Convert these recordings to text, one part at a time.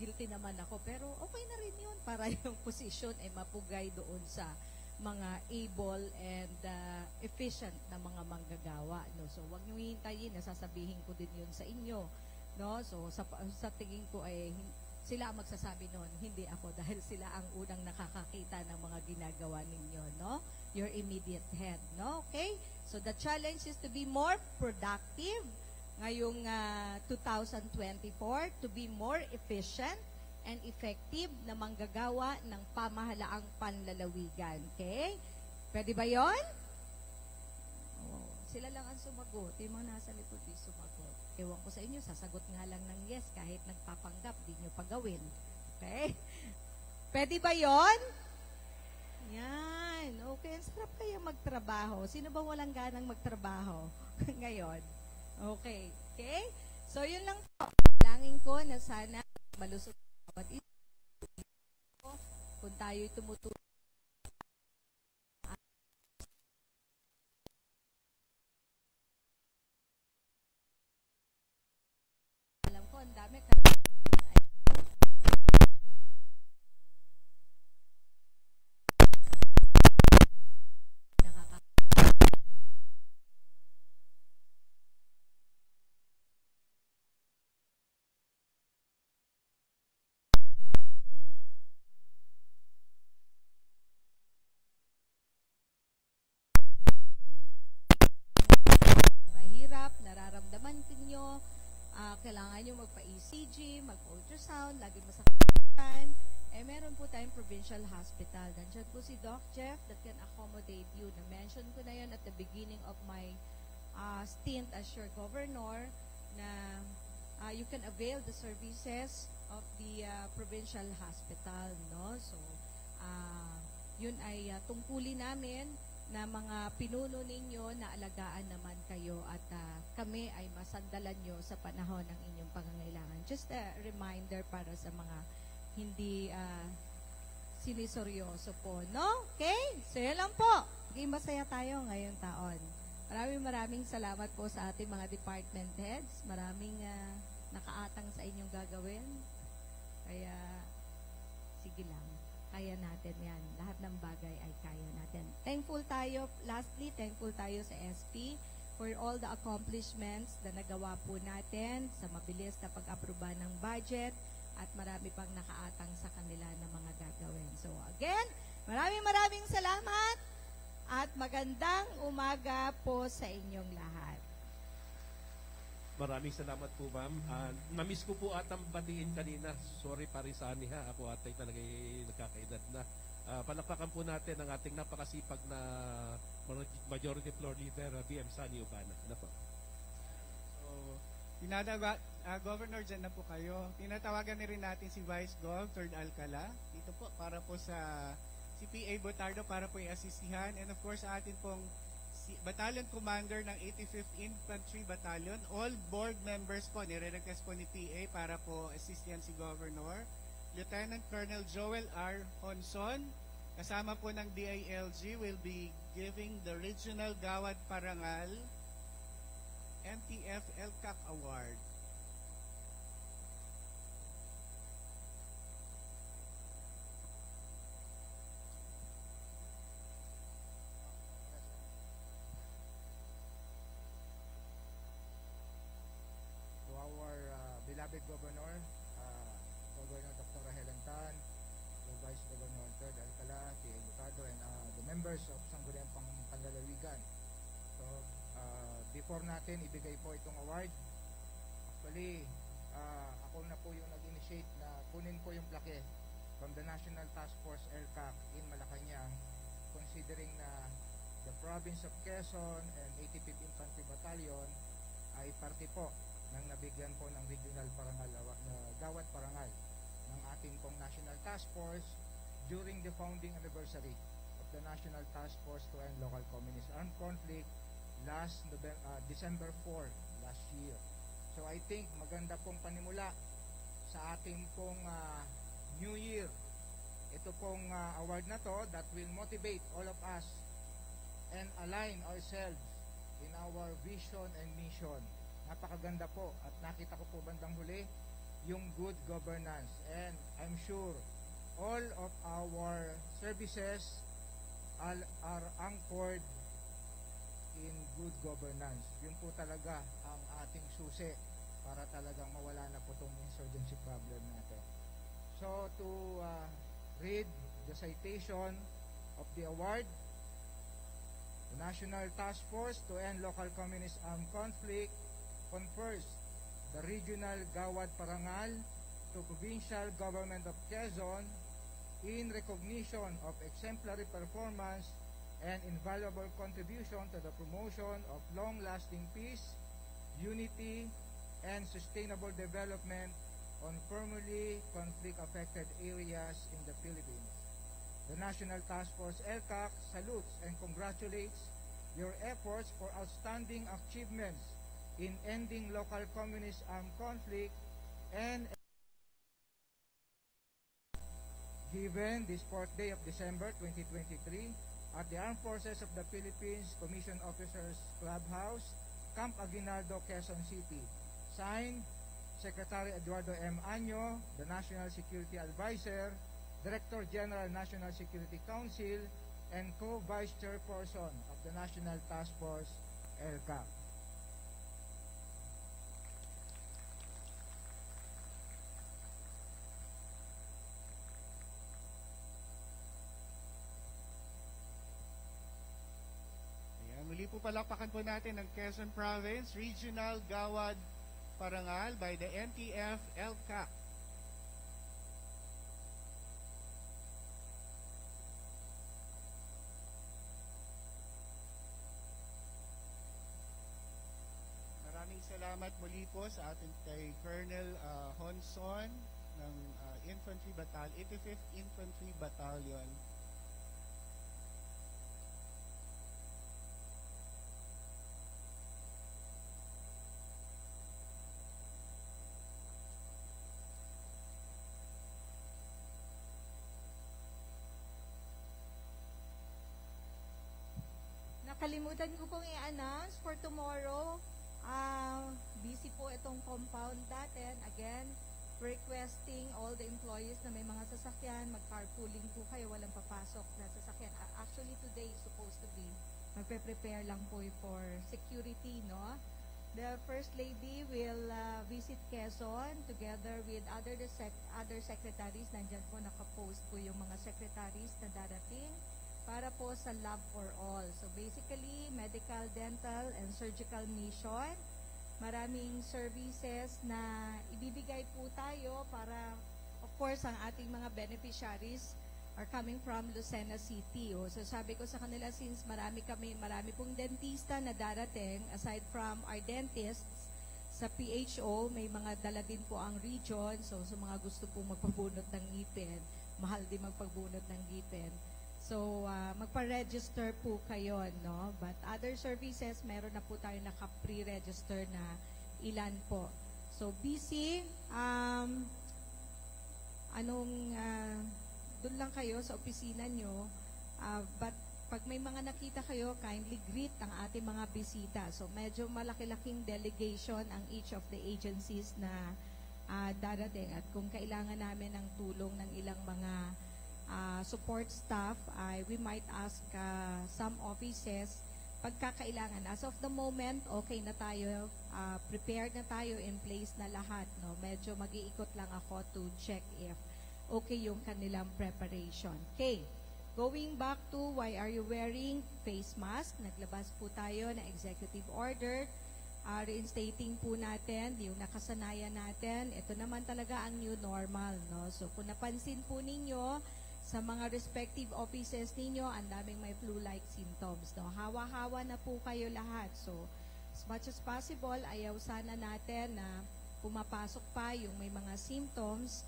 guilty naman ako. Pero okay na rin yun para yung position ay mapugay doon sa mga able and efficient na mga manggagawa. No? So, wag niyo hihintayin, nasasabihin ko din yun sa inyo. No? So, sa tingin ko ay sila ang magsasabi noon, hindi ako, dahil sila ang unang nakakakita ng mga ginagawa ninyo, no? Your immediate head, no? Okay? So the challenge is to be more productive ngayong 2024, to be more efficient and effective na manggagawa ng pamahalaang panlalawigan. Okay? Pwede ba yon? Oh, sila lang ang sumagot. Yung mga nasa likod di sumagot. Ewan ko sa inyo, sasagot nga lang ng yes kahit nagpapanggap, di nyo pagawin. Okay? Pwede ba yon? Yan. Okay, sarap kaya magtrabaho. Sino ba walang ganang magtrabaho ngayon? Okay. Okay? So, yun lang po. Langin ko na sana malusog bawat isa. Kung tayo'y tumutulong. Alam ko, ang dami nararamdaman ninyo, kailangan nyo magpa-ECG, magpa-ultrasound, lagi masakitan, meron po tayong provincial hospital. Nandiyan po si Doc Jeff that can accommodate you. Na-mention ko na yun at the beginning of my stint as your governor na you can avail the services of the provincial hospital, no? So, yun ay tungkulin namin na mga pinuno ninyo na alagaan naman kayo at kami ay masandalan nyo sa panahon ng inyong pangangailangan. Just a reminder para sa mga hindi siniseryoso po, no? Okay? So, yun lang po. Maging masaya tayo ngayong taon. Maraming salamat po sa ating mga department heads. Maraming nakaatang sa inyong gagawin. Kaya, sige lang. Kaya natin yan. Lahat ng bagay ay kaya natin. Thankful tayo, lastly, thankful tayo sa SP for all the accomplishments na nagawa po natin sa mabilis na pag-aproba ng budget at marami pang nakaatang sa kanila na mga gagawin. So again, maraming salamat at magandang umaga po sa inyong lahat. Maraming salamat po, ma'am. Na-miss ko po atang batiin kanina. Sorry, parisani ha. Ako atay talaga nagkakaedad na. Palakpakan po natin ang ating napakasipag na Majority Floor Leader, BM Sani Ubana. Ano po? So, Governor, dyan na po kayo. Tinatawagan na rin natin si Vice Gov, Third Alcala. Dito po, para po sa CPA Botardo, para po i-assisihan. And of course, atin pong Battalion Commander ng 85th Infantry Battalion. All board members po, nire-request po ni PA para po assist yan si Governor. Lieutenant Colonel Joel R. Honson, kasama po ng DILG, will be giving the Regional Gawad Parangal NTF LCAC Award. Beloved Governor, Governor Dr. Helen Tan, the Vice Governor Third Alcala, P.A. Butado, and the members of Sangguniang Panlalawigan. So, before natin ibigay po itong award, actually, ako na po yung nag-initiate na kunin po yung plaque from the National Task Force LCAC in Malacanang, considering na the province of Quezon and 85th Infantry Battalion ay parte po nang nabigyan po ng regional parangal, gawad parangal ng ating pong National Task Force during the founding anniversary of the National Task Force to End Local Communist Armed Conflict last December 4 last year. So I think maganda pong panimula sa ating pong New Year. Ito pong award na to that will motivate all of us and align ourselves in our vision and mission. Napakaganda po at nakita ko po bandang huli yung good governance. And I'm sure all of our services are anchored in good governance. Yun po talaga ang ating susi para talagang mawala na po itong insurgency problem natin. So to read the citation of the award, the National Task Force to End Local Communist Armed Conflict confers the Regional Gawad Parangal to Provincial Government of Quezon in recognition of exemplary performance and invaluable contribution to the promotion of long-lasting peace, unity, and sustainable development on formerly conflict-affected areas in the Philippines. The National Task Force LCAC salutes and congratulates your efforts for outstanding achievements in ending local communist armed conflict and given this 4th day of December 2023 at the Armed Forces of the Philippines Commission Officers Clubhouse, Camp Aguinaldo, Quezon City. Signed, Secretary Eduardo M. Año, the National Security Advisor, Director General National Security Council, and co-vice chairperson of the National Task Force, LCAC. Ayan, muli po palakpakan po natin ang Quezon Province Regional Gawad Parangal by the NTF LCAC. Salamat muli po sa ating kay Colonel Honson ng Infantry Battalion, 85th Infantry Battalion. Nakalimutan ko pong i-announce for tomorrow. Busy po itong compound natin. Again, requesting all the employees na may mga sasakyan, mag-carpooling po kayo, walang papasok na sasakyan. Actually, today is supposed to be, magpe-prepare lang po for security, no? The First Lady will visit Quezon together with other secretaries. Nandyan po nakapost po yung mga secretaries na darating para po sa Lab for All. So basically, medical, dental, and surgical mission. Maraming services na ibibigay po tayo para, of course, ang ating mga beneficiaries are coming from Lucena City. So sabi ko sa kanila, since marami pong dentista na darating, aside from our dentists, sa PHO, may mga dala din po ang region. So sa mga gusto po magpabunot ng ngipin, mahal din magpagbunot ng ngipin. So, magpa-register po kayo, no? But other services, meron na po tayo naka-pre-register na ilan po. So, busy, doon lang kayo sa opisina nyo. But pag may mga nakita kayo, kindly greet ang ating mga bisita. So, medyo malaki-laking delegation ang each of the agencies na darating. At kung kailangan namin ng tulong ng ilang mga support staff, we might ask some offices pagkakailangan. As of the moment, okay na tayo, prepared na tayo, in place na lahat. No? Medyo mag-iikot lang ako to check if okay yung kanilang preparation. Okay, going back to why are you wearing face mask? Naglabas po tayo ng executive order, reinstating po natin yung nakasanayan natin. Ito naman talaga ang new normal. No? So kung napansin po ninyo, sa mga respective offices ninyo, ang daming may flu-like symptoms. No? Hawa-hawa na po kayo lahat. So, as much as possible, ayaw sana natin na pumapasok pa yung may mga symptoms,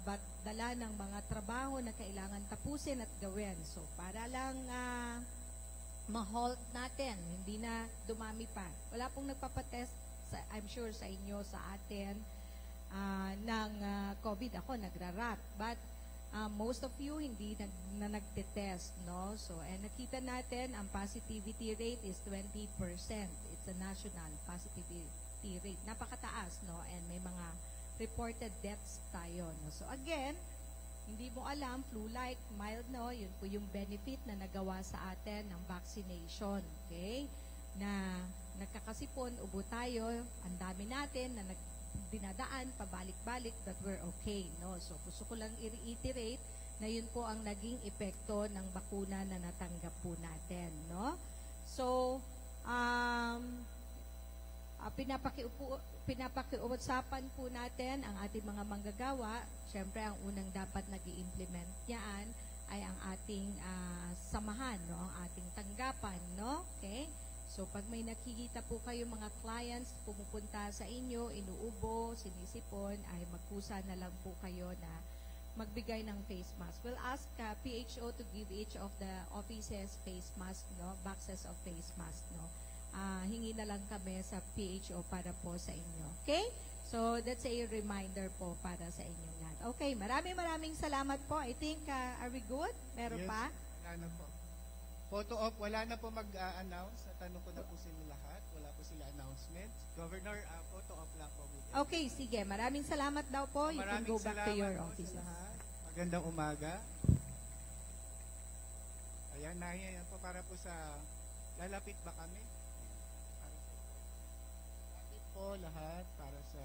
but dala ng mga trabaho na kailangan tapusin at gawin. So, para lang ma-halt natin, hindi na dumami pa. Wala pong nagpapatest, I'm sure sa inyo, sa atin, ng COVID. Ako, nagra-rat. But, most of you hindi nagtetest, no? So, and nakita natin, ang positivity rate is 20%. It's a national positivity rate. Napakataas, no? And may mga reported deaths tayo. No? So again, hindi mo alam, flu-like, mild, no? Yun po yung benefit na nagawa sa atin ng vaccination. Okay? Na nagkakasipon, ubo tayo, ang dami natin na dinadaan, pabalik-balik, that we're okay. No? So gusto ko lang i-reiterate na yun po ang naging epekto ng bakuna na natanggap po natin. No? So, pinapakiusapan po natin ang ating mga manggagawa. Siyempre, ang unang dapat nag-i-implement yan ay ang ating samahan, no? Ang ating tanggapan, no? Okay? So, pag may nakikita po kayo mga clients, pumupunta sa inyo, inuubo, sinisipon, ay magkusa na lang po kayo na magbigay ng face mask. We'll ask PHO to give each of the offices face mask, no? Boxes of face mask, no? Hingi na lang kami sa PHO para po sa inyo. Okay? So, that's a reminder po para sa inyong lahat. Okay, maraming salamat po. I think, are we good? Meron Yes, pa? Wala na po. Photo op, wala na po mag-announce. Natanong ko na po sila lahat. Wala po sila announcements. Governor, photo op lang po. Okay, sige. Maraming salamat daw po. You can go back to your salamat po sa offices. lahat. Magandang umaga. Ayan, nahiyan po para po sa lalapit ba kami? Ayan, para po. Lalapit po lahat para sa